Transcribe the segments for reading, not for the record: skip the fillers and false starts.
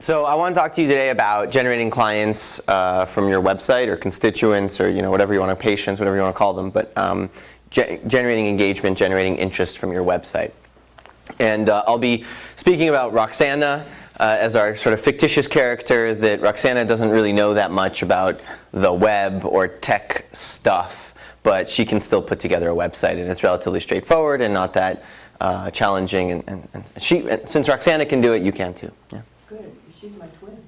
So I want to talk to you today about generating clients from your website or constituents or whatever you want to, patients, whatever you want to call them, but generating engagement, generating interest from your website. And I'll be speaking about Roxanne as our sort of fictitious character that Roxanne doesn't really know that much about the web or tech stuff, but she can still put together a website, and it's relatively straightforward and not that challenging. And since Roxanne can do it, you can too. Yeah. Good. She's my twin.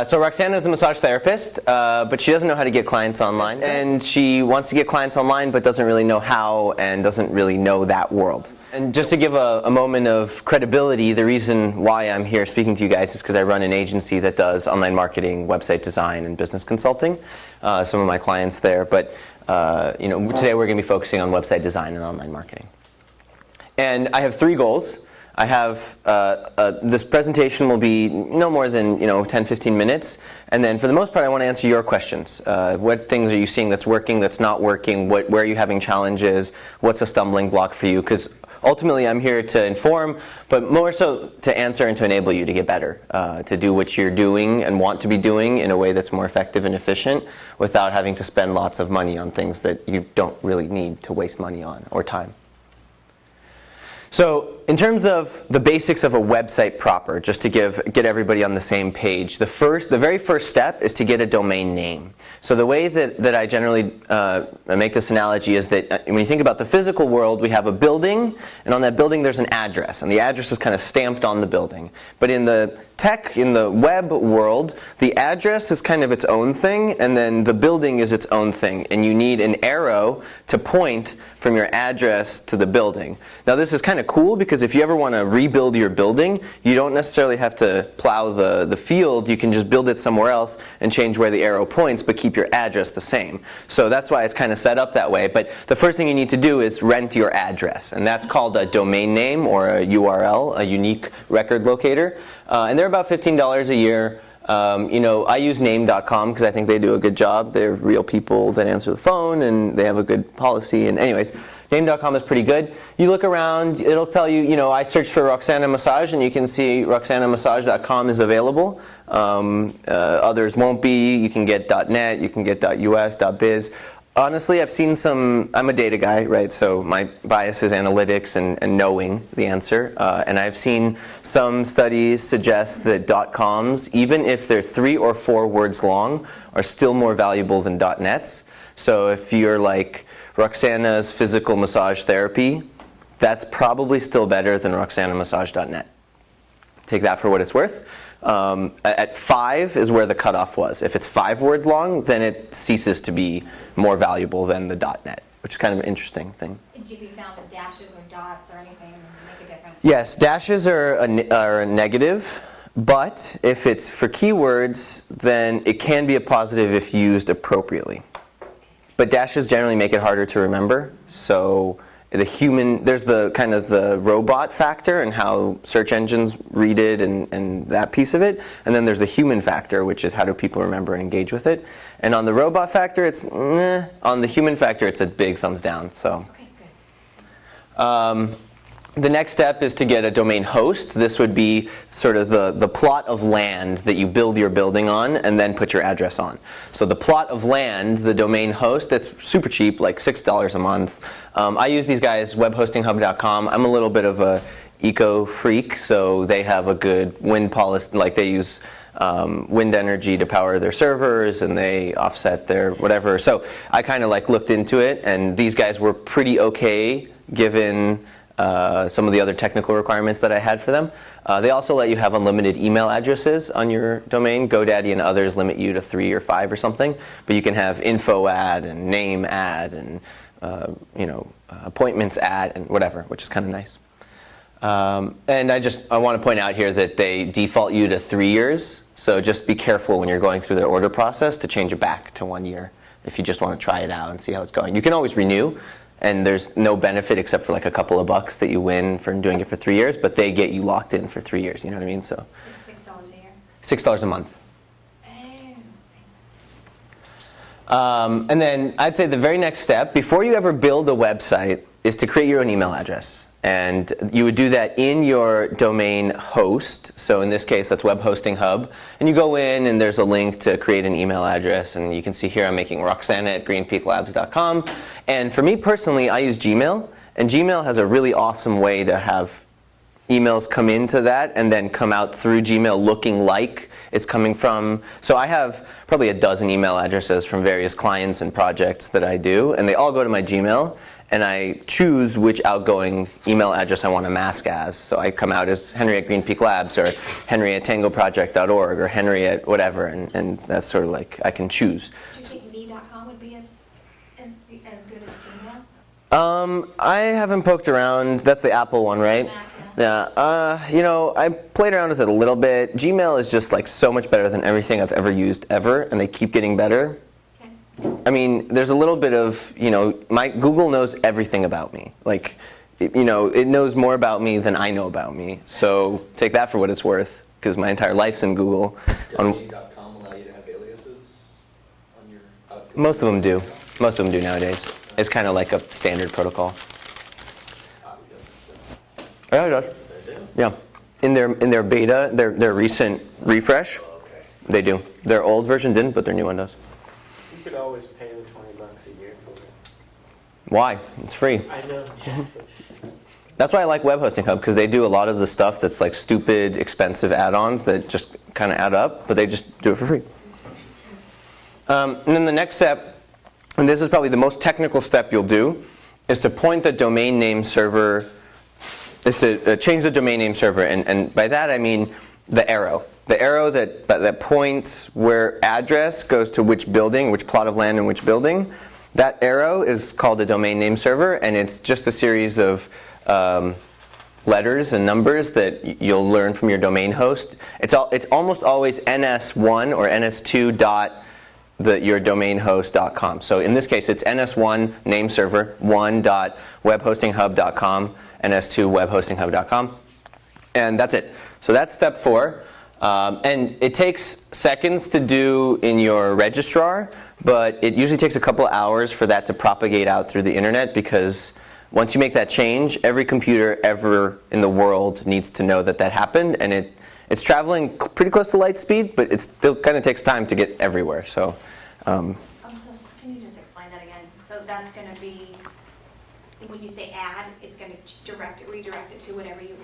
So Roxanne is a massage therapist, but she doesn't know how to get clients online. And she wants to get clients online, but doesn't really know how and doesn't really know that world. And just to give a moment of credibility, the reason why I'm here speaking to you guys is because I run an agency that does online marketing, website design, and business consulting. Some of my clients there, but today we're going to be focusing on website design and online marketing. And I have 3 goals. I have, this presentation will be no more than 10-15 minutes, and then for the most part I want to answer your questions. What things are you seeing that's working, that's not working, where are you having challenges, what's a stumbling block for you, because ultimately I'm here to inform, but more so to answer and to enable you to get better, to do what you're doing and want to be doing in a way that's more effective and efficient without having to spend lots of money on things that you don't really need to waste money on or time. So in terms of the basics of a website proper, just to get everybody on the same page, the very first step is to get a domain name. So the way that I generally make this analogy is that when you think about the physical world, we have a building, and on that building there's an address, and the address is kind of stamped on the building. But in the web world, the address is kind of its own thing, and then the building is its own thing, and you need an arrow to point from your address to the building. Now this is kind of cool because if you ever want to rebuild your building, you don't necessarily have to plow the field. You can just build it somewhere else and change where the arrow points, but keep your address the same. So that's why it's kind of set up that way. But the first thing you need to do is rent your address, and that's called a domain name or a URL, a unique record locator. And they're about $15 a year. I use name.com because I think they do a good job. They're real people that answer the phone, and they have a good policy. And anyways, name.com is pretty good. You look around, it'll tell you, I searched for Roxanne Massage, and you can see roxannamassage.com is available. Others won't be. You can get .net, you can get .us, .biz. Honestly, I've seen I'm a data guy, right? So my bias is analytics and knowing the answer. And I've seen some studies suggest that .coms, even if they're 3 or 4 words long, are still more valuable than .nets. So if you're like Roxanna's Physical Massage Therapy, that's probably still better than roxannamassage.net. Take that for what it's worth. At 5 is where the cutoff was. If it's 5 words long, then it ceases to be more valuable than the .net, which is kind of an interesting thing. Did you found that dashes or dots or anything make a difference? Yes, dashes are a negative, but if it's for keywords, then it can be a positive if used appropriately. But dashes generally make it harder to remember, so there's the kind of the robot factor and how search engines read it and that piece of it. And then there's the human factor, which is how do people remember and engage with it. And on the robot factor, it's on the human factor, it's a big thumbs down. So. Okay, good. The next step is to get a domain host. This would be sort of the plot of land that you build your building on and then put your address on. So the plot of land, the domain host, that's super cheap, like $6 a month. I use these guys, webhostinghub.com. I'm a little bit of a eco freak, so they have a good wind policy, like they use wind energy to power their servers, and they offset their whatever. So I kind of looked into it, and these guys were pretty okay given some of the other technical requirements that I had for them. They also let you have unlimited email addresses on your domain. GoDaddy and others limit you to 3 or 5 or something, but you can have info ad and name ad and appointments ad and whatever, which is kind of nice. And I want to point out here that they default you to 3 years, so just be careful when you're going through their order process to change it back to 1 year if you just want to try it out and see how it's going. You can always renew, and there's no benefit except for like a couple of bucks that you win for doing it for 3 years, but they get you locked in for 3 years, you know what I mean? So It's $6 a year. $6 a month. And then I'd say the very next step, before you ever build a website, is to create your own email address. And you would do that in your domain host. So in this case, that's Web Hosting Hub. And you go in, and there's a link to create an email address. And you can see here I'm making Roxanne at greenpeaklabs.com. And for me personally, I use Gmail. And Gmail has a really awesome way to have emails come into that and then come out through Gmail looking like it's coming from. So I have probably a dozen email addresses from various clients and projects that I do. And they all go to my Gmail. And I choose which outgoing email address I want to mask as. So I come out as Henry at Green Peak Labs, or Henry at tangoproject.org, or Henry at whatever, and that's sort of like I can choose. Do you think me.com would be as good as Gmail? I haven't poked around. That's the Apple one, right? Mac, Yeah. You know, I played around with it a little bit. Gmail is just like so much better than everything I've ever used ever, and they keep getting better. I mean, there's a little bit of, you know, my Google knows everything about me. Like, you know, it knows more about me than I know about me. So take that for what it's worth, because my entire life's in Google. Domain.com allow you to have aliases on your Most of them do. Most of them do nowadays. It's kind of like a standard protocol. Yeah, it does. They do? Yeah. In their beta, their recent refresh, they do. Their old version didn't, but their new one does. You could always pay the $20 a year for it. Why? It's free. I know. That's why I like Web Hosting Hub, because they do a lot of the stuff that's like stupid, expensive add-ons that just kind of add up, but they just do it for free. And then the next step, and this is probably the most technical step you'll do, is to point the domain name server, is to change the domain name server. And by that I mean the arrow. The arrow that points where address goes to which building, which plot of land in which building. That arrow is called a domain name server, and it's just a series of letters and numbers that you'll learn from your domain host. It's almost always ns1 or ns2 dot your domain host.com. So in this case, it's ns1 name server 1 dot webhostinghub.com, ns2 webhostinghub.com, and that's it. So that's step 4. And it takes seconds to do in your registrar, but it usually takes a couple hours for that to propagate out through the internet, because once you make that change, every computer ever in the world needs to know that that happened, and it's traveling pretty close to light speed, but it still kind of takes time to get everywhere. So, Can you just explain that again? So that's going to be, when you say add, it's going to redirect it to whatever you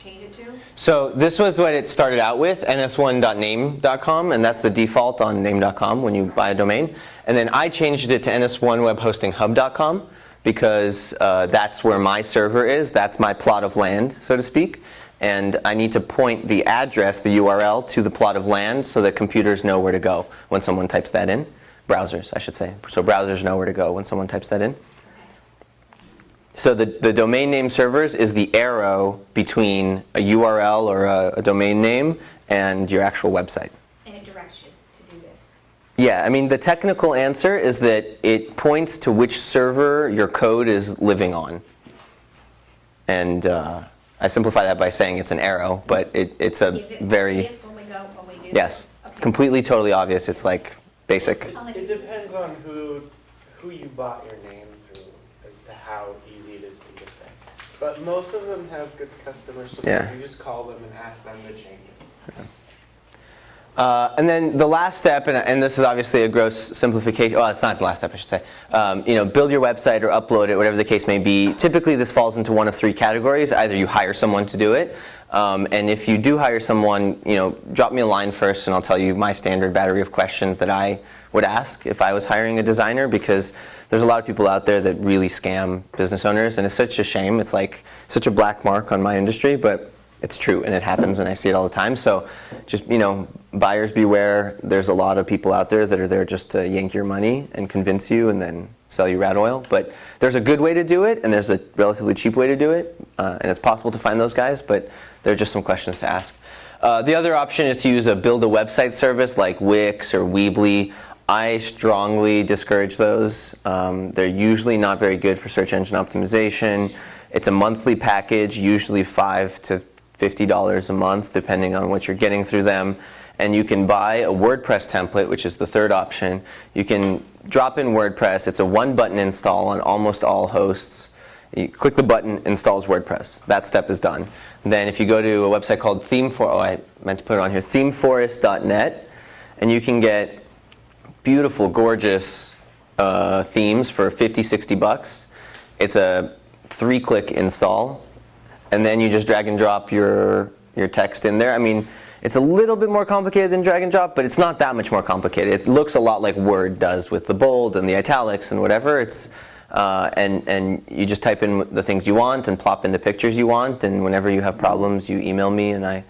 change it to? So this was what it started out with, ns1.name.com, and that's the default on name.com when you buy a domain. And then I changed it to ns1webhostinghub.com, because that's where my server is. That's my plot of land, so to speak. And I need to point the address, the URL, to the plot of land so that computers know where to go when someone types that in. Browsers, I should say. So browsers know where to go when someone types that in. So the domain name servers is the arrow between a URL or a domain name and your actual website. And it directs you to do this. Yeah, I mean, the technical answer is that it points to which server your code is living on. And I simplify that by saying it's an arrow, but it's a Is it very... obvious when we do Yes, this? Okay. completely, totally obvious. It's like basic. I'll let It you- depends on who you bought your name through as to how easy it is to get that. But most of them have good customer support. Yeah. You just call them and ask them to change it. And then the last step, and this is obviously a gross simplification. Well, it's not the last step, I should say. Build your website or upload it, whatever the case may be. Typically, this falls into one of 3 categories. Either you hire someone to do it, and if you do hire someone, drop me a line first, and I'll tell you my standard battery of questions that I would ask if I was hiring a designer, because there's a lot of people out there that really scam business owners, and it's such a shame. It's like such a black mark on my industry, but it's true, and it happens, and I see it all the time. So just, buyers beware. There's a lot of people out there that are there just to yank your money and convince you and then sell you rat oil. But there's a good way to do it, and there's a relatively cheap way to do it, and it's possible to find those guys, but there are just some questions to ask. The other option is to use a build a website service like Wix or Weebly. I strongly discourage those. They're usually not very good for search engine optimization. It's a monthly package, usually $5 to $50 a month, depending on what you're getting through them. And you can buy a WordPress template, which is the third option. You can drop in WordPress. It's a one-button install on almost all hosts. You click the button, installs WordPress. That step is done. Then if you go to a website called themeforest.net, and you can get beautiful, gorgeous themes for $50-$60. It's a 3-click install, and then you just drag and drop your text in there. I mean, it's a little bit more complicated than drag and drop, but it's not that much more complicated. It looks a lot like Word does with the bold and the italics and whatever. It's and you just type in the things you want and plop in the pictures you want, and whenever you have problems, you email me, and I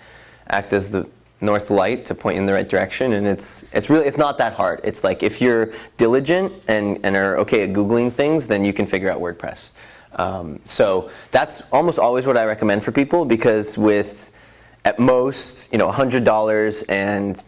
act as the north light to point you in the right direction. And it's not that hard. It's like if you're diligent and are okay at Googling things, then you can figure out WordPress. So that's almost always what I recommend for people, because with at most, $100 and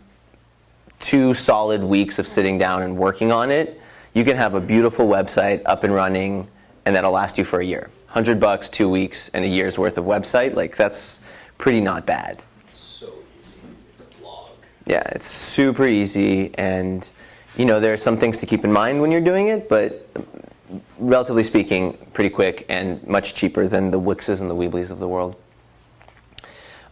2 solid weeks of sitting down and working on it, you can have a beautiful website up and running, and that'll last you for a year. $100, 2 weeks, and a year's worth of website, like that's pretty not bad. It's so easy. It's a blog. Yeah, it's super easy, and there are some things to keep in mind when you're doing it, but relatively speaking, pretty quick and much cheaper than the Wixes and the Weebly's of the world.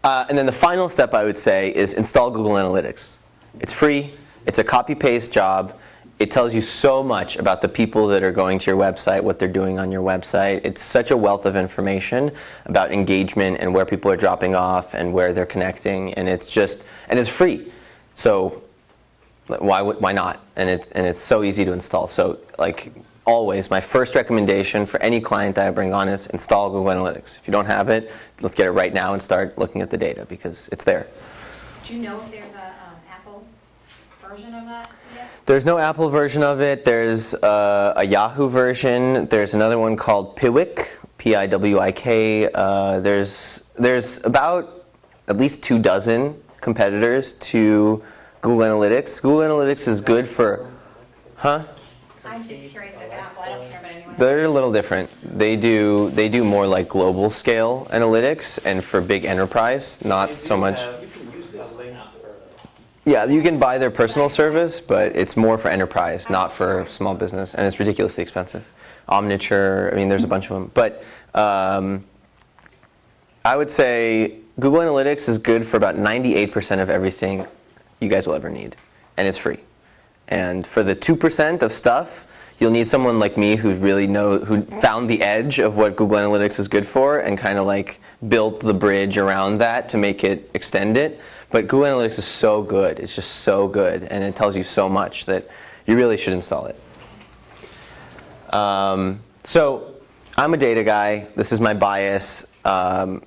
And then the final step, I would say, is install Google Analytics. It's free. It's a copy-paste job. It tells you so much about the people that are going to your website, what they're doing on your website. It's such a wealth of information about engagement and where people are dropping off and where they're connecting, and it's free. So why not? And it's so easy to install. So like always, my first recommendation for any client that I bring on is install Google Analytics. If you don't have it, let's get it right now and start looking at the data, because it's there. Do you know if there's a Apple version of that yet? There's no Apple version of it. There's a Yahoo version. There's another one called Piwik, P-I-W-I-K. There's about at least 24 competitors to Google Analytics. Google Analytics is good for, I'm just curious if Apple, I don't care about anyone. They're a little different. They do more like global scale analytics, and for big enterprise, not so much. You can use this app for Yeah, you can buy their personal service, but it's more for enterprise, not for small business, and it's ridiculously expensive. Omniture, I mean, there's a bunch of them. But I would say Google Analytics is good for about 98% of everything you guys will ever need, and it's free. And for the 2% of stuff, you'll need someone like me who found the edge of what Google Analytics is good for and kind of like built the bridge around that to make it extend it. But Google Analytics is so good. It's just so good, and it tells you so much that you really should install it. So I'm a data guy. This is my bias.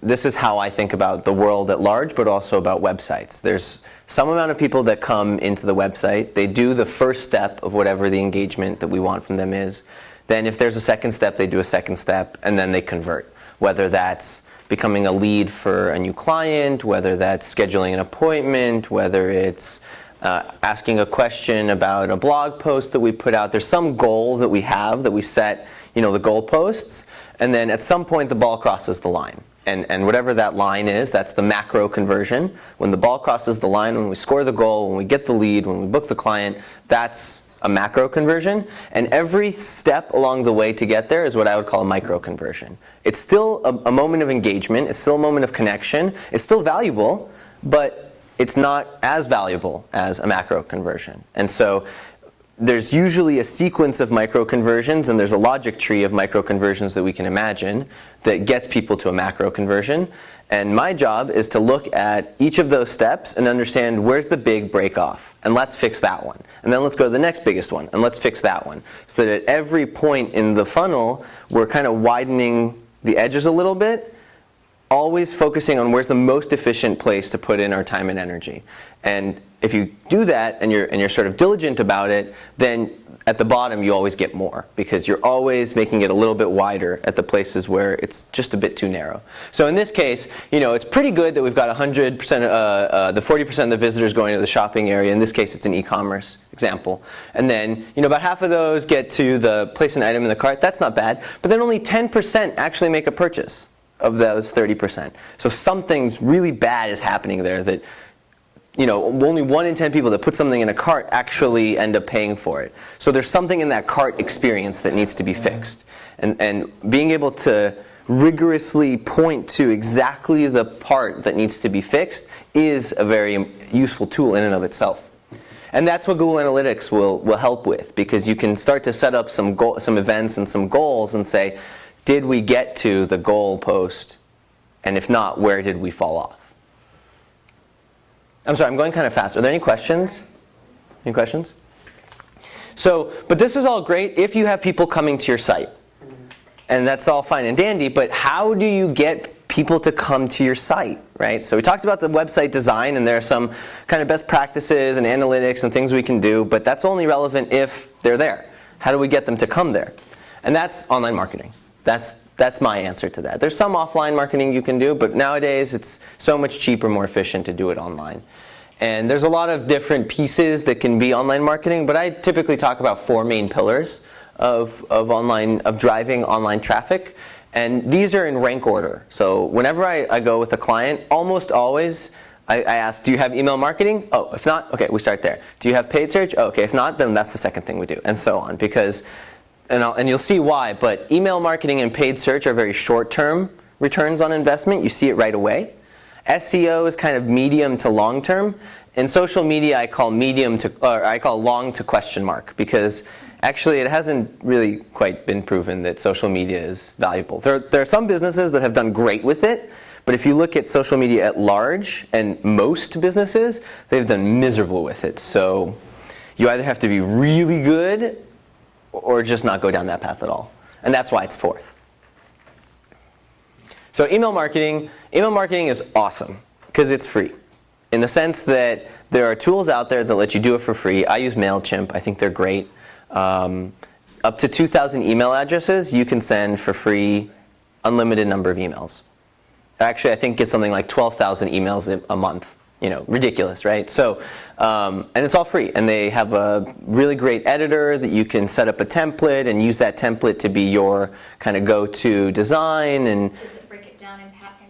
This is how I think about the world at large, but also about websites. There's some amount of people that come into the website. They do the first step of whatever the engagement that we want from them is. Then if there's a second step, they do a second step, and then they convert. Whether that's becoming a lead for a new client, whether that's scheduling an appointment, whether it's asking a question about a blog post that we put out. There's some goal that we have, that we set, the goalposts, and then at some point the ball crosses the line. And whatever that line is, that's the macro conversion. When the ball crosses the line, when we score the goal, when we get the lead, when we book the client, that's a macro conversion. And every step along the way to get there is what I would call a micro conversion. It's still a moment of engagement. It's still a moment of connection. It's still valuable, but it's not as valuable as a macro conversion. And so there's usually a sequence of micro conversions, and there's a logic tree of micro conversions that we can imagine that gets people to a macro conversion. And my job is to look at each of those steps and understand where's the big break off, and let's fix that one. And then let's go to the next biggest one, and let's fix that one. So that at every point in the funnel, we're kind of widening the edges a little bit, always focusing on where's the most efficient place to put in our time and energy. And if you do that and you're sort of diligent about it, then at the bottom you always get more, because you're always making it a little bit wider at the places where it's just a bit too narrow. So in this case, it's pretty good that we've got 100%, the 40% of the visitors going to the shopping area. In this case, it's an e-commerce example. And then, about half of those get to the place an item in the cart. That's not bad. But then only 10% actually make a purchase of those 30%. So something's really bad is happening there, that only 1 in 10 people that put something in a cart actually end up paying for it. So there's something in that cart experience that needs to be fixed. And being able to rigorously point to exactly the part that needs to be fixed is a very useful tool in and of itself. And that's what Google Analytics will help with, because you can start to set up some events and some goals and say, did we get to the goal post? And if not, where did we fall off? I'm sorry, I'm going kind of fast. Are there any questions? Any questions? But this is all great if you have people coming to your site. And that's all fine and dandy, but how do you get people to come to your site, right? So we talked about the website design, and there are some kind of best practices and analytics and things we can do, but that's only relevant if they're there. How do we get them to come there? And that's online marketing. That's my answer to that. There's some offline marketing you can do, but nowadays it's so much cheaper, more efficient to do it online. And there's a lot of different pieces that can be online marketing, but I typically talk about 4 main pillars of driving online traffic. And these are in rank order. So whenever I go with a client, almost always I ask, do you have email marketing? Oh, if not, okay, we start there. Do you have paid search? Oh, okay, if not, then that's the second thing we do, and so on. Because and you'll see why, but email marketing and paid search are very short-term returns on investment. You see it right away. SEO is kind of medium to long-term. In social media, I call long to question mark, because actually it hasn't really quite been proven that social media is valuable. There are some businesses that have done great with it, but if you look at social media at large, and most businesses, they've done miserable with it. So you either have to be really good or just not go down that path at all. And that's why it's 4th. So email marketing is awesome because it's free, in the sense that there are tools out there that let you do it for free. I use MailChimp. I think they're great. Up to 2,000 email addresses you can send for free, unlimited number of emails. Actually, I think it's something like 12,000 emails a month. Ridiculous, right? So, and it's all free, and they have a really great editor that you can set up a template and use that template to be your kind of go-to design. And does it break it down and pack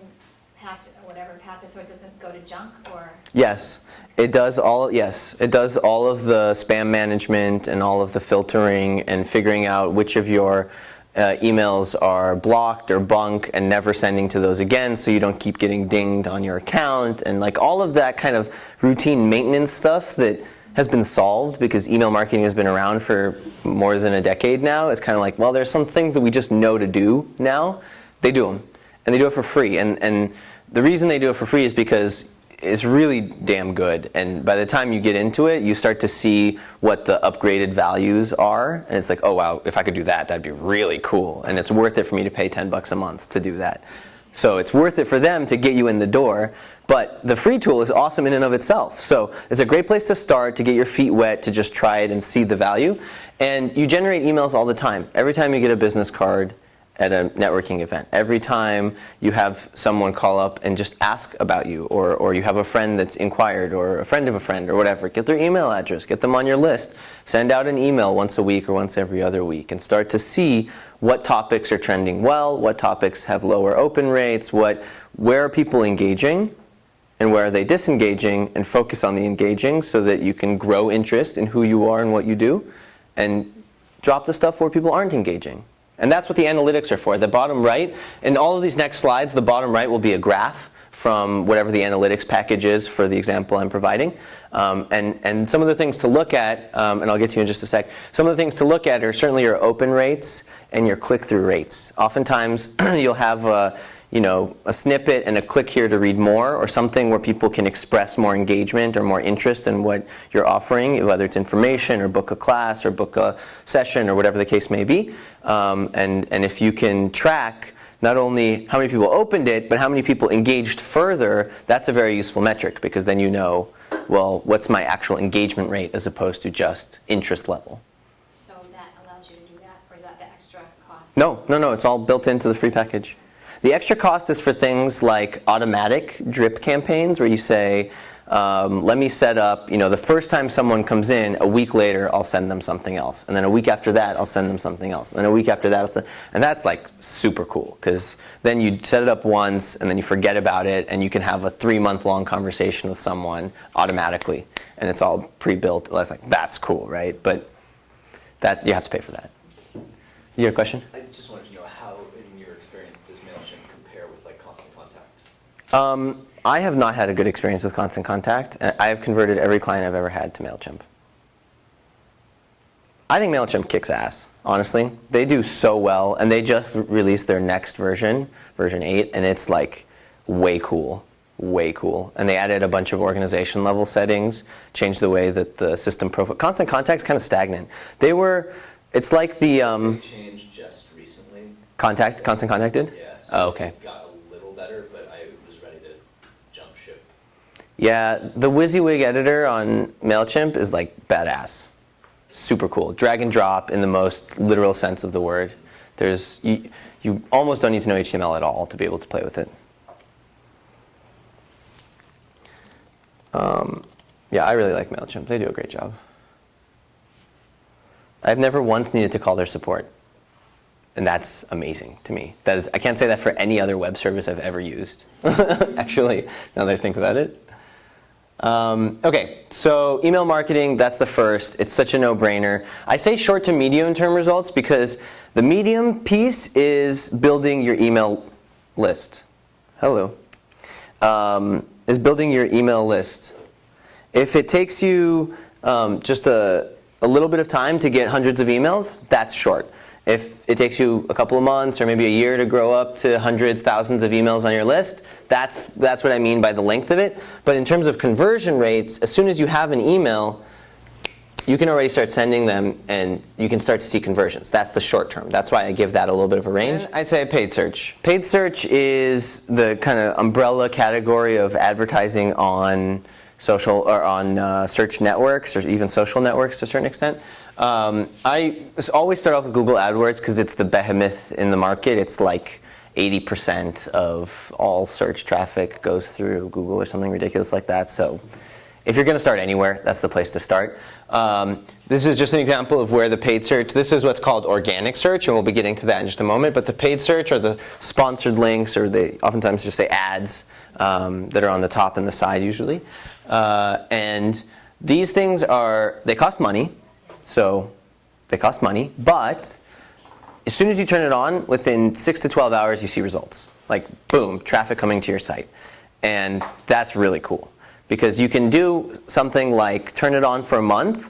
whatever patches so it doesn't go to junk, or? Yes, it does all. Yes, it does all of the spam management and all of the filtering and figuring out which of your emails are blocked or bunk and never sending to those again, so you don't keep getting dinged on your account, and like all of that kind of routine maintenance stuff that has been solved because email marketing has been around for more than a decade now. It's kind of like, well, there's some things that we just know to do now. They do them, and they do it for free. And the reason they do it for free is because it's really damn good, and by the time you get into it, you start to see what the upgraded values are, and it's like, oh wow, if I could do that, that'd be really cool, and it's worth it for me to pay $10 a month to do that. So it's worth it for them to get you in the door, but the free tool is awesome in and of itself. So it's a great place to start, to get your feet wet, to just try it and see the value. And you generate emails all the time. Every time you get a business card at a networking event, every time you have someone call up and just ask about you, or you have a friend that's inquired, or a friend of a friend, or whatever, get their email address, get them on your list, send out an email once a week or once every other week, and start to see what topics are trending well, what topics have lower open rates, where are people engaging, and where are they disengaging, and focus on the engaging so that you can grow interest in who you are and what you do, and drop the stuff where people aren't engaging. And that's what the analytics are for. The bottom right, in all of these next slides, the bottom right will be a graph from whatever the analytics package is for the example I'm providing. And some of the things to look at, and I'll get to you in just a sec, some of the things to look at are certainly your open rates and your click-through rates. Oftentimes you'll have a snippet and a click here to read more, or something where people can express more engagement or more interest in what you're offering, whether it's information or book a class or book a session or whatever the case may be. And if you can track not only how many people opened it, but how many people engaged further, that's a very useful metric, because then you know, well, what's my actual engagement rate as opposed to just interest level. So that allows you to do that, or is that the extra cost? No, it's all built into the free package. The extra cost is for things like automatic drip campaigns, where you say, let me set up, the first time someone comes in, a week later, I'll send them something else. And then a week after that, I'll send them something else. And then a week after that, and that's like super cool, because then you set it up once, and then you forget about it, and you can have a 3-month-long conversation with someone automatically, and it's all pre-built. That's cool, right? But that you have to pay for that. You have a question? I just wanted to know how, in your experience, does MailChimp compare with like Constant Contact? I have not had a good experience with Constant Contact. And I have converted every client I've ever had to MailChimp. I think MailChimp kicks ass, honestly. They do so well, and they just released their next version, version 8, and it's like way cool, way cool. And they added a bunch of organization level settings, changed the way that the system profile. Constant Contact's kind of stagnant. It's like the They changed just recently. Constant Contact did? Yeah. So Oh, okay. it got a little better, but I was ready to jump ship. Yeah, the WYSIWYG editor on MailChimp is like badass. Super cool. Drag and drop in the most literal sense of the word. You almost don't need to know HTML at all to be able to play with it. Yeah, I really like MailChimp. They do a great job. I've never once needed to call their support. And that's amazing to me. I can't say that for any other web service I've ever used, actually, now that I think about it. Okay, so email marketing, that's the first. It's such a no-brainer. I say short to medium-term results because the medium piece is building your email list. Hello. Is building your email list. If it takes you just a little bit of time to get hundreds of emails, that's short. If it takes you a couple of months or maybe a year to grow up to hundreds, thousands of emails on your list, that's what I mean by the length of it. But in terms of conversion rates, as soon as you have an email, you can already start sending them and you can start to see conversions. That's the short term. That's why I give that a little bit of a range. I'd say paid search. Paid search is the kind of umbrella category of advertising on social or on search networks or even social networks to a certain extent. I always start off with Google AdWords because it's the behemoth in the market. It's like 80% of all search traffic goes through Google or something ridiculous like that. So if you're going to start anywhere, that's the place to start. This is just an example of where the paid search, this is what's called organic search, and we'll be getting to that in just a moment. But the paid search are the sponsored links, or they oftentimes just say ads that are on the top and the side usually. And these things they cost money. So they cost money, but as soon as you turn it on, within 6 to 12 hours, you see results. Like, boom, traffic coming to your site. And that's really cool. Because you can do something like turn it on for a month,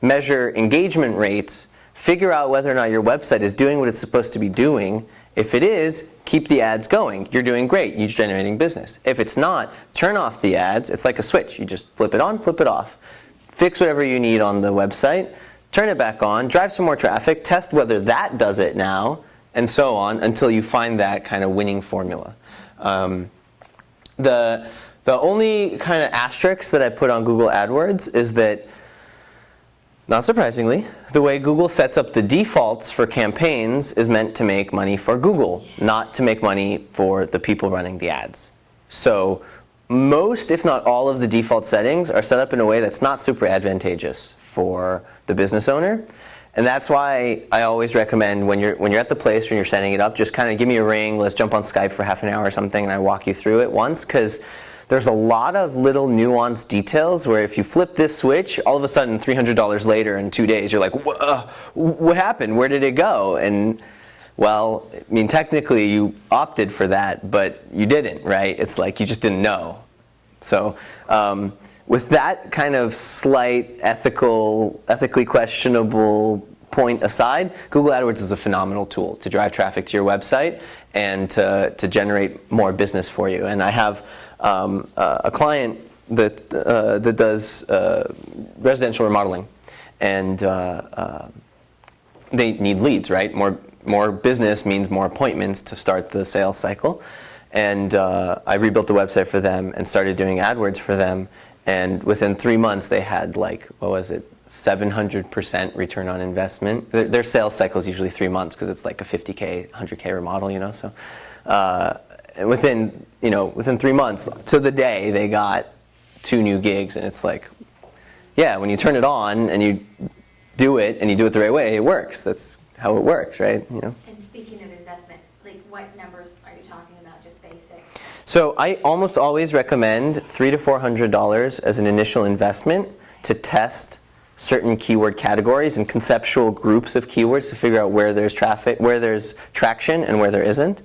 measure engagement rates, figure out whether or not your website is doing what it's supposed to be doing. If it is, keep the ads going. You're doing great. You're generating business. If it's not, turn off the ads. It's like a switch. You just flip it on, flip it off. Fix whatever you need on the website. Turn it back on, drive some more traffic, test whether that does it now, and so on until you find that kind of winning formula. The only kind of asterisk that I put on Google AdWords is that, not surprisingly, the way Google sets up the defaults for campaigns is meant to make money for Google, not to make money for the people running the ads. So most, if not all, of the default settings are set up in a way that's not super advantageous for the business owner. And that's why I always recommend when you're at the place when you're setting it up, just kind of give me a ring, let's jump on Skype for half an hour or something, and I walk you through it once, because there's a lot of little nuanced details where if you flip this switch, all of a sudden $300 later in 2 days, you're like, what happened? Where did it go? And well, I mean, technically you opted for that, but you didn't, right? It's like you just didn't know. So with that kind of slight ethically questionable point aside, Google AdWords is a phenomenal tool to drive traffic to your website and to generate more business for you. And I have a client that does residential remodeling, and they need leads, right? More business means more appointments to start the sales cycle. And I rebuilt the website for them and started doing AdWords for them. And within 3 months, they had 700% return on investment. Their sales cycle is usually 3 months because it's like a 50K, 100K remodel, So within 3 months to the day, they got 2 new gigs, and it's like, yeah, when you turn it on and you do it and you do it the right way, it works. That's how it works, right? You know. And speaking of investment, like what numbers are you talking about, just basic? So I almost always recommend $300 to $400 as an initial investment to test certain keyword categories and conceptual groups of keywords to figure out where there's traffic, where there's traction, and where there isn't.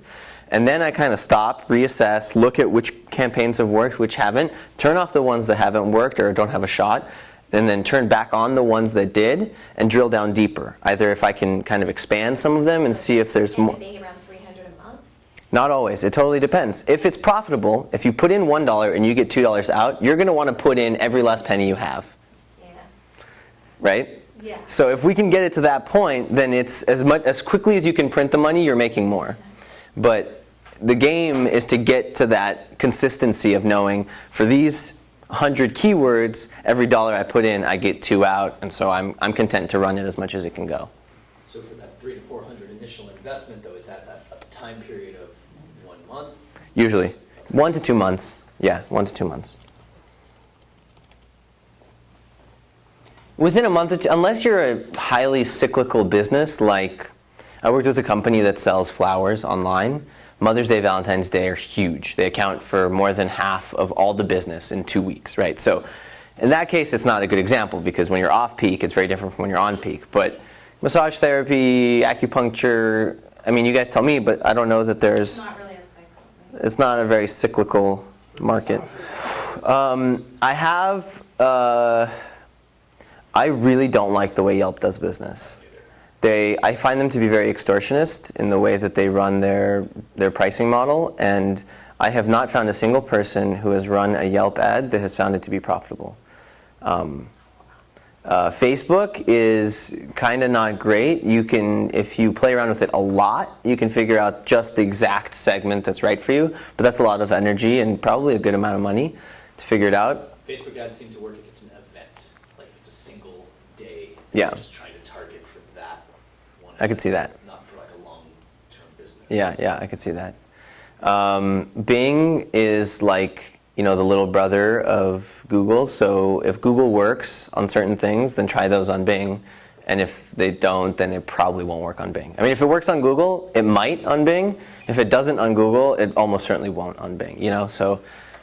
And then I kind of stop, reassess, look at which campaigns have worked, which haven't, turn off the ones that haven't worked or don't have a shot, and then turn back on the ones that did and drill down deeper. Either if I can kind of expand some of them and see if there's more. Being around 300 a month? Not always. It totally depends. If it's profitable, if you put in $1 and you get $2 out, you're going to want to put in every last penny you have. Yeah. Right? Yeah. So if we can get it to that point, then it's as quickly as you can print the money, you're making more. But the game is to get to that consistency of knowing for these 100 keywords, every dollar I put in, I get 2 out, and so I'm content to run it as much as it can go. So for that 300 to 400 initial investment, though, is that a time period of 1 month? Usually 1 to 2 months. Yeah, 1 to 2 months. Within a month or two, unless you're a highly cyclical business, like I worked with a company that sells flowers online. Mother's Day, Valentine's Day are huge. They account for more than half of all the business in 2 weeks, right? So in that case, it's not a good example because when you're off peak, it's very different from when you're on peak. But massage therapy, acupuncture, I mean, you guys tell me, but I don't know that there's, Not really a cycle. Right? it's not a very cyclical market. I really don't like the way Yelp does business. I find them to be very extortionist in the way that they run their pricing model, and I have not found a single person who has run a Yelp ad that has found it to be profitable. Facebook is kind of not great. You can, if you play around with it a lot, you can figure out just the exact segment that's right for you, but that's a lot of energy and probably a good amount of money to figure it out. Facebook ads seem to work if it's an event, like if it's a single day. Yeah. You're just trying to target for that one. I could see that. Not for like a long-term business. Yeah, I could see that. Bing is like, the little brother of Google. So if Google works on certain things, then try those on Bing. And if they don't, then it probably won't work on Bing. I mean, if it works on Google, it might on Bing. If it doesn't on Google, it almost certainly won't on Bing. So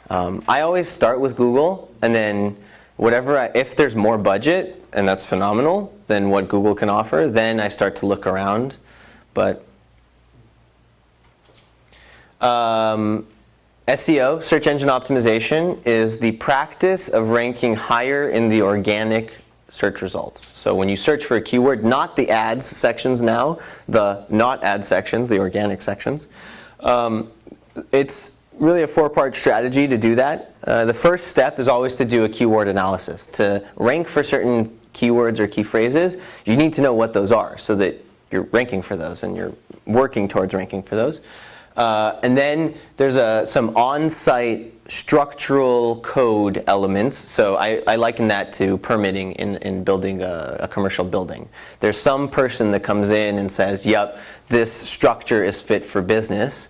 I always start with Google, and then if there's more budget, and that's phenomenal, than what Google can offer, then I start to look around. But SEO, search engine optimization, is the practice of ranking higher in the organic search results. So when you search for a keyword, not the ads sections now, the not ad sections, the organic sections, it's really a 4-part strategy to do that. The first step is always to do a keyword analysis. To rank for certain keywords or key phrases, you need to know what those are so that you're ranking for those and you're working towards ranking for those. And then there's some on-site structural code elements. So I liken that to permitting in building a commercial building. There's some person that comes in and says, yep, this structure is fit for business.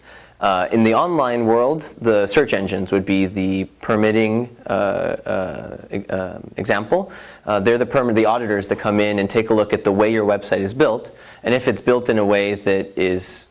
In the online world, the search engines would be the permitting example. They're the auditors that come in and take a look at the way your website is built. And if it's built in a way that is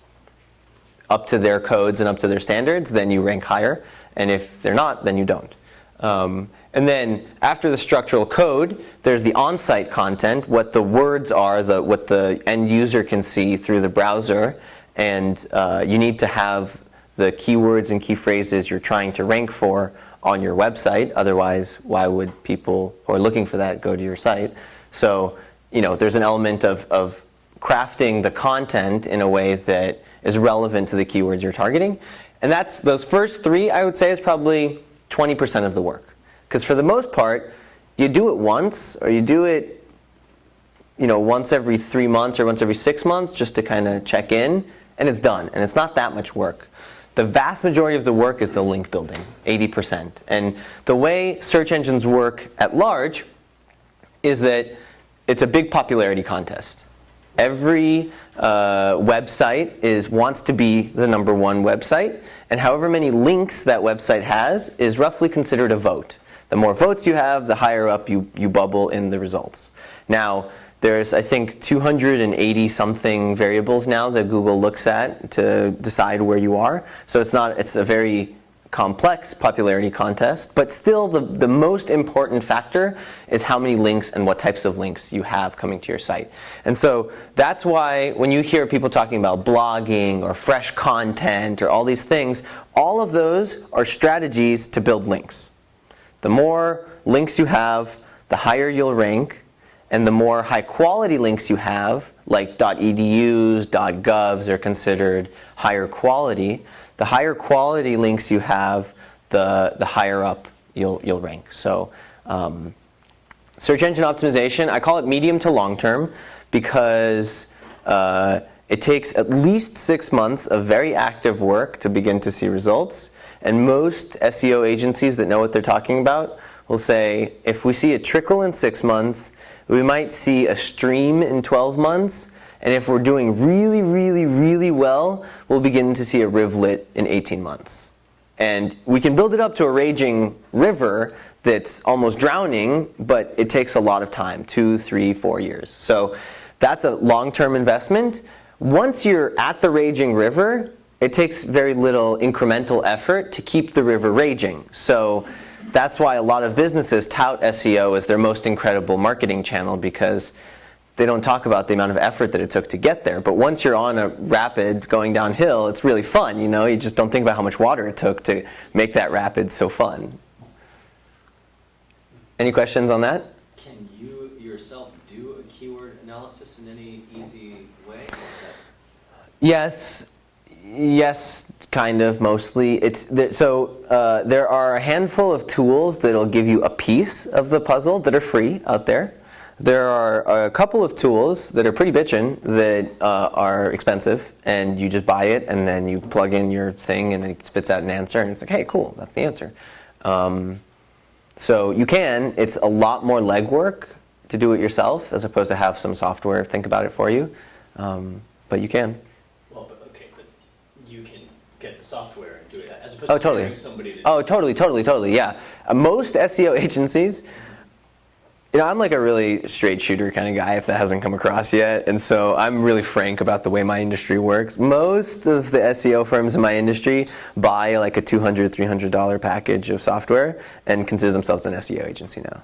up to their codes and up to their standards, then you rank higher. And if they're not, then you don't. And then after the structural code, there's the on-site content, what the words are, what the end user can see through the browser. And you need to have the keywords and key phrases you're trying to rank for on your website. Otherwise, why would people who are looking for that go to your site? So, there's an element of crafting the content in a way that is relevant to the keywords you're targeting. And those first 3, I would say, is probably 20% of the work. Because for the most part, you do it once, or you do it once every 3 months or once every 6 months just to kind of check in, and it's done. And it's not that much work. The vast majority of the work is the link building, 80%. And the way search engines work at large is that it's a big popularity contest. Every website wants to be the #1 website, and however many links that website has is roughly considered a vote. The more votes you have, the higher up you bubble in the results. Now, there's, I think, 280 something variables now that Google looks at to decide where you are. So it's a very complex popularity contest, but still the most important factor is how many links and what types of links you have coming to your site. And so that's why when you hear people talking about blogging or fresh content or all these things, all of those are strategies to build links. The more links you have, the higher you'll rank, and the more high quality links you have, like .edus, .govs are considered higher quality. The higher quality links you have, the higher up you'll rank. So search engine optimization, I call it medium to long term because it takes at least 6 months of very active work to begin to see results. And most SEO agencies that know what they're talking about will say, if we see a trickle in 6 months, we might see a stream in 12 months. And if we're doing really, really, really well, we'll begin to see a rivulet in 18 months. And we can build it up to a raging river that's almost drowning, but it takes a lot of time, 2, 3, 4 years. So that's a long-term investment. Once you're at the raging river, it takes very little incremental effort to keep the river raging. So that's why a lot of businesses tout SEO as their most incredible marketing channel, because they don't talk about the amount of effort that it took to get there. But once you're on a rapid going downhill, it's really fun. You just don't think about how much water it took to make that rapid so fun. Any questions on that? Can you yourself do a keyword analysis in any easy way? Yes, kind of, mostly. There are a handful of tools that'll give you a piece of the puzzle that are free out there. There are a couple of tools that are pretty bitchin' that are expensive, and you just buy it, and then you plug in your thing, and it spits out an answer, and it's like, hey, cool, that's the answer. So you can. It's a lot more legwork to do it yourself, as opposed to have some software think about it for you. But you can. Well, but you can get the software and do it, as opposed Oh, to totally. hiring somebody to do Oh, it. totally, yeah. Most SEO agencies, I'm like a really straight shooter kind of guy, if that hasn't come across yet. And so I'm really frank about the way my industry works. Most of the SEO firms in my industry buy like a $200, $300 package of software and consider themselves an SEO agency now.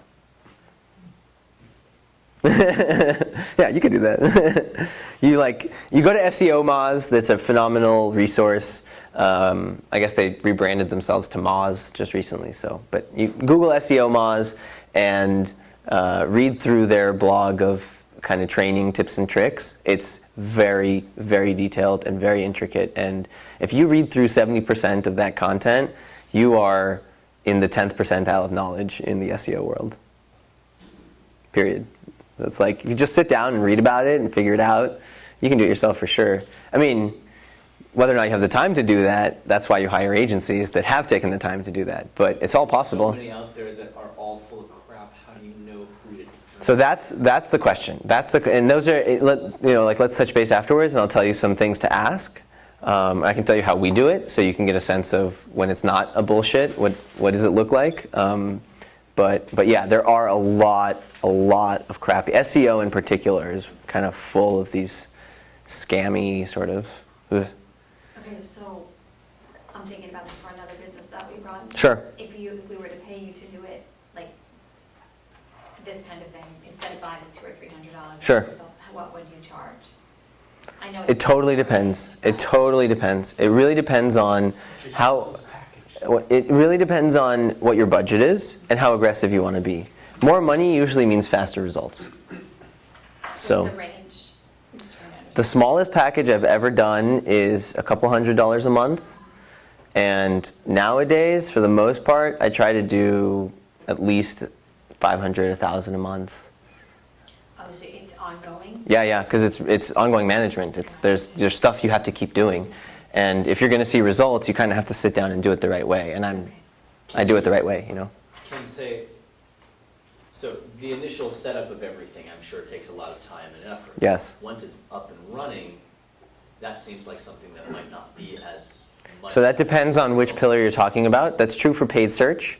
Yeah, you could do that. You go to SEO Moz, that's a phenomenal resource. I guess they rebranded themselves to Moz just recently. But you Google SEO Moz and read through their blog of kind of training tips and tricks. It's very, very detailed and very intricate. And if you read through 70% of that content, you are in the 10th percentile of knowledge in the SEO world. Period. That's like, if you just sit down and read about it and figure it out, you can do it yourself for sure. I mean, whether or not you have the time to do that, that's why you hire agencies that have taken the time to do that. But it's all possible. So many out there that are all full of crap. How do you know who to turn So that's the question. And those are, let's touch base afterwards, and I'll tell you some things to ask. I can tell you how we do it, so you can get a sense of when it's not a bullshit. What does it look like? But yeah, there are a lot of crappy. SEO in particular is kind of full of these scammy sort of. Ugh. Okay, so I'm thinking about this for another business that we run. Sure. If we were to pay you to do it, like this kind of thing, instead of buying it $200 or $300, Sure. what would you charge? I know It totally depends. It totally depends. It really depends on how. It really depends on what your budget is and how aggressive you want to be. More money usually means faster results. So What's the range? I'm just trying to understand. the smallest package I've ever done is a couple $100s a month. And nowadays, for the most part, I try to do at least 500, 1,000 a month. Oh, so it's ongoing? Yeah, because it's ongoing management. There's stuff you have to keep doing. And if you're going to see results, you kind of have to sit down and do it the right way. And I do it the right way, Can say, so the initial setup of everything, I'm sure takes a lot of time and effort. Yes. Once it's up and running, that seems like something that might not be as much. So that depends on which pillar you're talking about. That's true for paid search.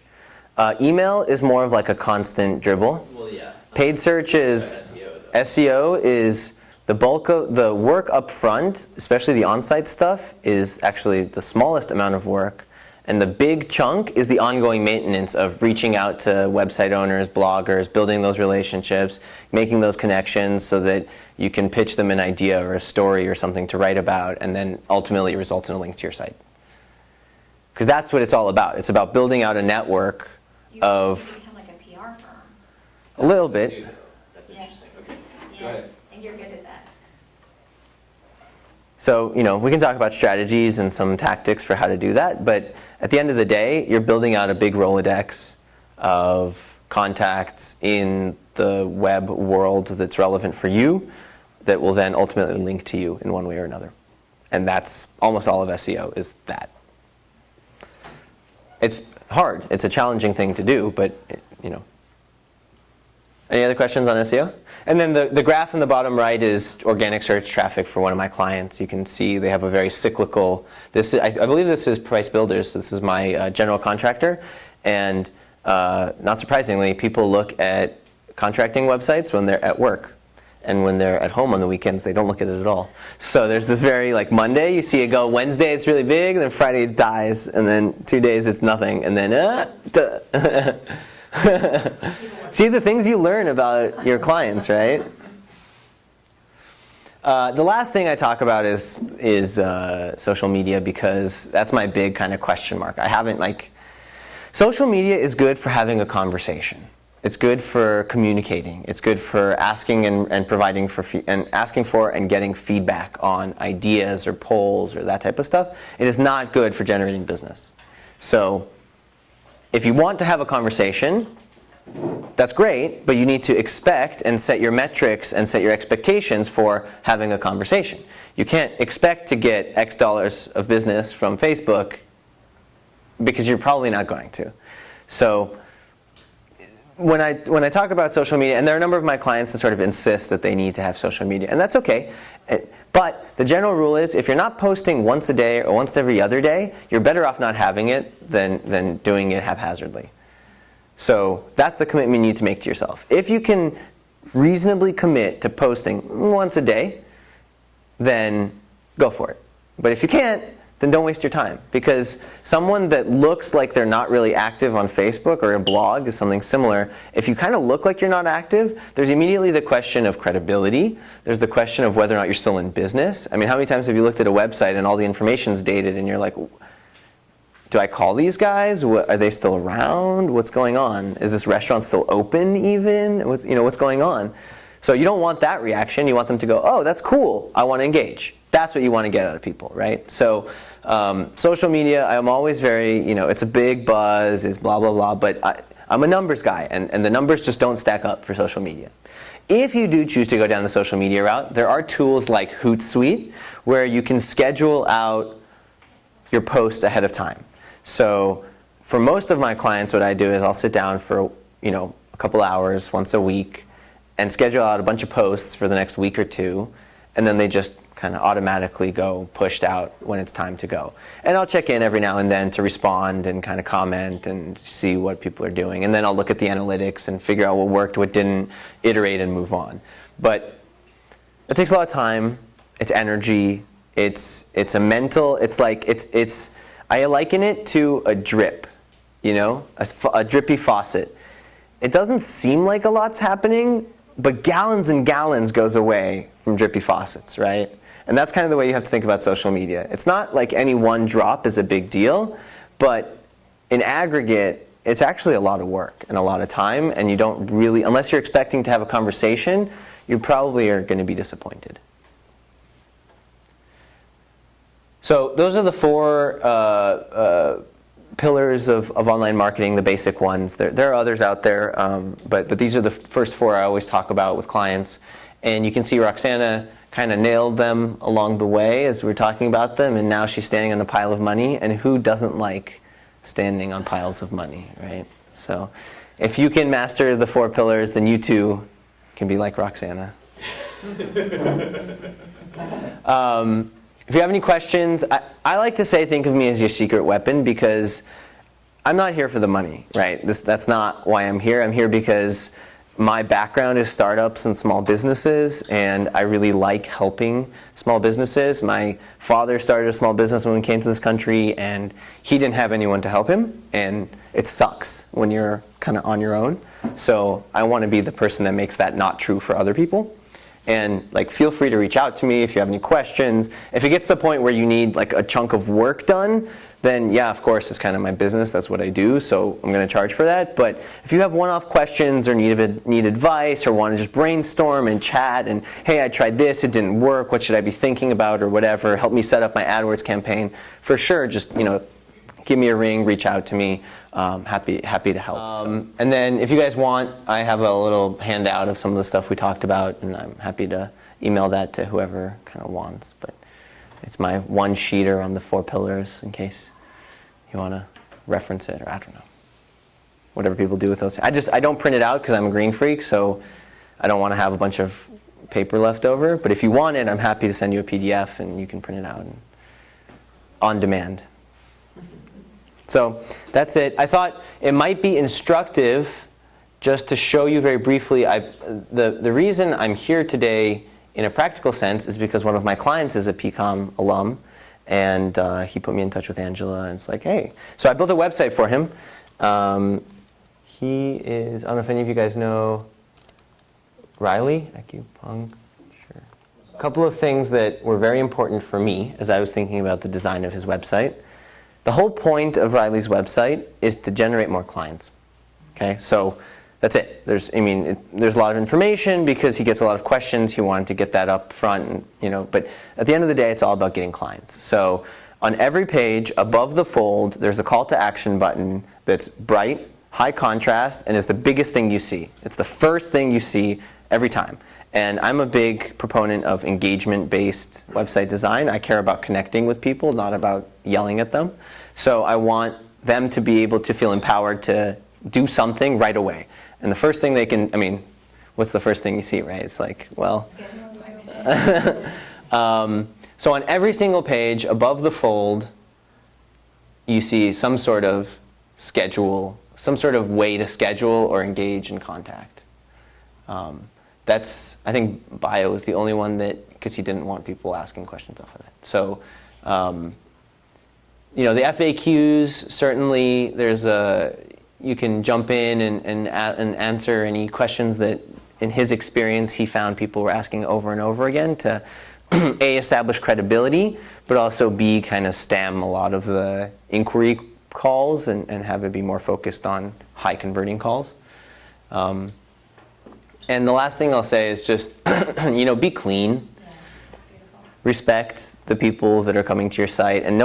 Email is more of like a constant dribble. Well, yeah. Paid search is SEO is the bulk of the work up front, especially the on-site stuff, is actually the smallest amount of work. And the big chunk is the ongoing maintenance of reaching out to website owners, bloggers, building those relationships, making those connections so that you can pitch them an idea or a story or something to write about, and then ultimately it results in a link to your site. Because that's what it's all about. It's about building out a network You of become like a PR firm. a little bit. That's Yeah. interesting, okay. Go Yeah, ahead. and you're good at that. So, we can talk about strategies and some tactics for how to do that, but at the end of the day, you're building out a big Rolodex of contacts in the web world that's relevant for you that will then ultimately link to you in one way or another. And that's almost all of SEO is that. It's hard. It's a challenging thing to do, but, Any other questions on SEO? And then the graph in the bottom right is organic search traffic for one of my clients. You can see they have a very cyclical, I believe this is Price Builders, so this is my general contractor. And not surprisingly, people look at contracting websites when they're at work. And when they're at home on the weekends, they don't look at it at all. So there's this very, like Monday, you see it go, Wednesday it's really big, and then Friday it dies, and then 2 days it's nothing, and then, See the things you learn about your clients, right? The last thing I talk about is social media, because that's my big kind of question mark. Social media is good for having a conversation. It's good for communicating. It's good for asking and providing asking for and getting feedback on ideas or polls or that type of stuff. It is not good for generating business. So if you want to have a conversation, that's great, but you need to expect and set your metrics and set your expectations for having a conversation. You can't expect to get X dollars of business from Facebook because you're probably not going to. So when I talk about social media, and there are a number of my clients that sort of insist that they need to have social media, and that's okay. But the general rule is if you're not posting once a day or once every other day, you're better off not having it than doing it haphazardly. So that's the commitment you need to make to yourself. If you can reasonably commit to posting once a day, then go for it. But if you can't, then don't waste your time. Because someone that looks like they're not really active on Facebook or a blog is something similar. If you kind of look like you're not active, there's immediately the question of credibility. There's the question of whether or not you're still in business. I mean, how many times have you looked at a website and all the information's dated and you're like, do I call these guys? Are they still around? What's going on? Is this restaurant still open even? What's going on? So you don't want that reaction. You want them to go, oh, that's cool. I want to engage. That's what you want to get out of people, right? So social media, I'm always very, it's a big buzz, it's blah, blah, blah, but I'm a numbers guy, and the numbers just don't stack up for social media. If you do choose to go down the social media route, there are tools like Hootsuite where you can schedule out your posts ahead of time. So for most of my clients, what I do is I'll sit down for a couple hours once a week and schedule out a bunch of posts for the next week or two, and then they just kind of automatically go pushed out when it's time to go. And I'll check in every now and then to respond and kind of comment and see what people are doing. And then I'll look at the analytics and figure out what worked, what didn't, iterate and move on. But it takes a lot of time, it's energy, it's a mental, I liken it to a drip, a drippy faucet. It doesn't seem like a lot's happening, but gallons and gallons goes away from drippy faucets, right? And that's kind of the way you have to think about social media. It's not like any one drop is a big deal, but in aggregate, it's actually a lot of work and a lot of time, and you don't really, unless you're expecting to have a conversation, you probably are going to be disappointed. So those are the four pillars of online marketing, the basic ones. There are others out there, but these are the first four I always talk about with clients. And you can see Roxanne kind of nailed them along the way as we were talking about them, and now she's standing on a pile of money, and who doesn't like standing on piles of money, right? So if you can master the four pillars, then you too can be like Roxanne. If you have any questions, I like to say think of me as your secret weapon, because I'm not here for the money, right? That's not why I'm here. I'm here because my background is startups and small businesses, and I really like helping small businesses. My father started a small business when we came to this country, and he didn't have anyone to help him, and it sucks when you're kind of on your own. So I want to be the person that makes that not true for other people. And like, feel free to reach out to me if you have any questions. If it gets to the point where you need like a chunk of work done, then yeah, of course, it's kind of my business. That's what I do, so I'm going to charge for that. But if you have one-off questions or need advice or want to just brainstorm and chat and, hey, I tried this, it didn't work, what should I be thinking about or whatever, help me set up my AdWords campaign, for sure, just give me a ring, reach out to me. Happy to help. And then if you guys want, I have a little handout of some of the stuff we talked about, and I'm happy to email that to whoever kind of wants. But it's my one-sheeter on the 4 pillars in case you want to reference it, or I don't know. Whatever people do with those. I don't print it out because I'm a green freak, so I don't want to have a bunch of paper left over. But if you want it, I'm happy to send you a PDF and you can print it out on demand. So that's it. I thought it might be instructive just to show you very briefly. The reason I'm here today in a practical sense is because one of my clients is a PCOM alum, and he put me in touch with Angela, and it's like, hey. So I built a website for him. He is, I don't know if any of you guys know Riley, acupuncture. A couple of things that were very important for me as I was thinking about the design of his website. The whole point of Riley's website is to generate more clients. Okay, so that's it. There's a lot of information because he gets a lot of questions. He wanted to get that up front, and, but at the end of the day, it's all about getting clients. So on every page above the fold, there's a call to action button that's bright, high contrast, and is the biggest thing you see. It's the first thing you see every time. And I'm a big proponent of engagement-based website design. I care about connecting with people, not about yelling at them. So I want them to be able to feel empowered to do something right away. And the first thing they can, what's the first thing you see, right? It's like, well. So on every single page above the fold, you see some sort of schedule, some sort of way to schedule or engage and contact. I think bio is the only one because he didn't want people asking questions off of it. So, the FAQs, certainly you can jump in and answer any questions that, in his experience, he found people were asking over and over again to, A, establish credibility, but also B, kind of stem a lot of the inquiry calls and have it be more focused on high converting calls. And the last thing I'll say is just, be clean. Yeah, beautiful. Respect the people that are coming to your site. And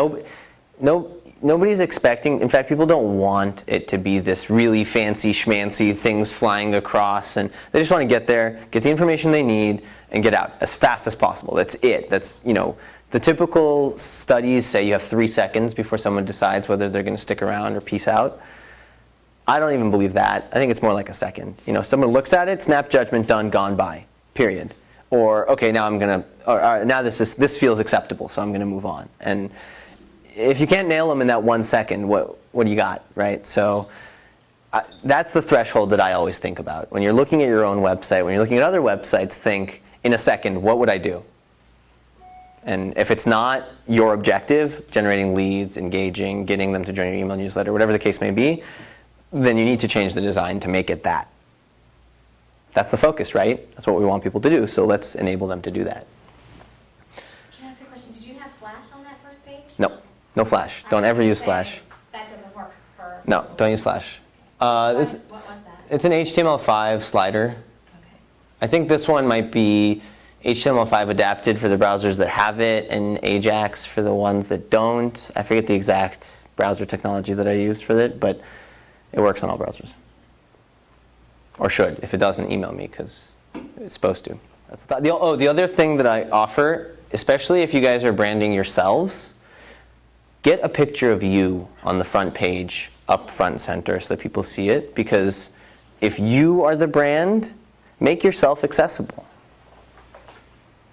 nobody's expecting, in fact, people don't want it to be this really fancy schmancy things flying across. And they just want to get there, get the information they need, and get out as fast as possible. That's it. That's, the typical studies say you have 3 seconds before someone decides whether they're going to stick around or peace out. I don't even believe that. I think it's more like a second. Someone looks at it, snap judgment, done, gone by, period. Or, okay, now now this feels acceptable, so I'm gonna move on. And if you can't nail them in that 1 second, what do you got, right? So that's the threshold that I always think about. When you're looking at your own website, when you're looking at other websites, think, in a second, what would I do? And if it's not your objective, generating leads, engaging, getting them to join your email newsletter, whatever the case may be, then you need to change the design to make it that. That's the focus, right? That's what we want people to do, so let's enable them to do that. Can I ask a question? Did you have Flash on that first page? No Flash. Don't ever use Flash. That doesn't work for... No, don't use Flash. What was that? It's an HTML5 slider. Okay. I think this one might be HTML5 adapted for the browsers that have it, and Ajax for the ones that don't. I forget the exact browser technology that I used for it, but it works on all browsers. Or should. If it doesn't, email me, because it's supposed to. That's the other thing that I offer, especially if you guys are branding yourselves, get a picture of you on the front page, up front center, so that people see it. Because if you are the brand, make yourself accessible.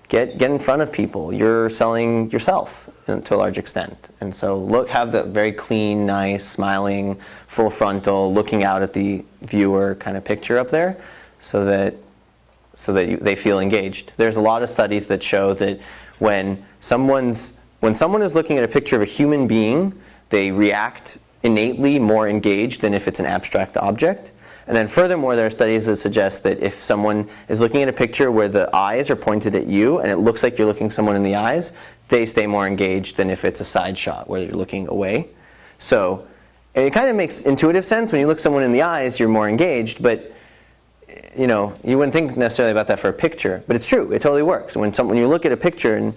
get in front of people. You're selling yourself to a large extent. And so have that very clean, nice, smiling, full frontal, looking out at the viewer kind of picture up there so that they feel engaged. There's a lot of studies that show that when someone is looking at a picture of a human being, they react innately more engaged than if it's an abstract object. And then furthermore, there are studies that suggest that if someone is looking at a picture where the eyes are pointed at you and it looks like you're looking someone in the eyes, they stay more engaged than if it's a side shot where you're looking away. So it kind of makes intuitive sense. When you look someone in the eyes, you're more engaged, but you wouldn't think necessarily about that for a picture, but it's true. It totally works. When you look at a picture and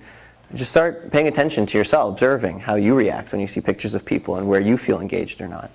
just start paying attention to yourself, observing how you react when you see pictures of people and where you feel engaged or not,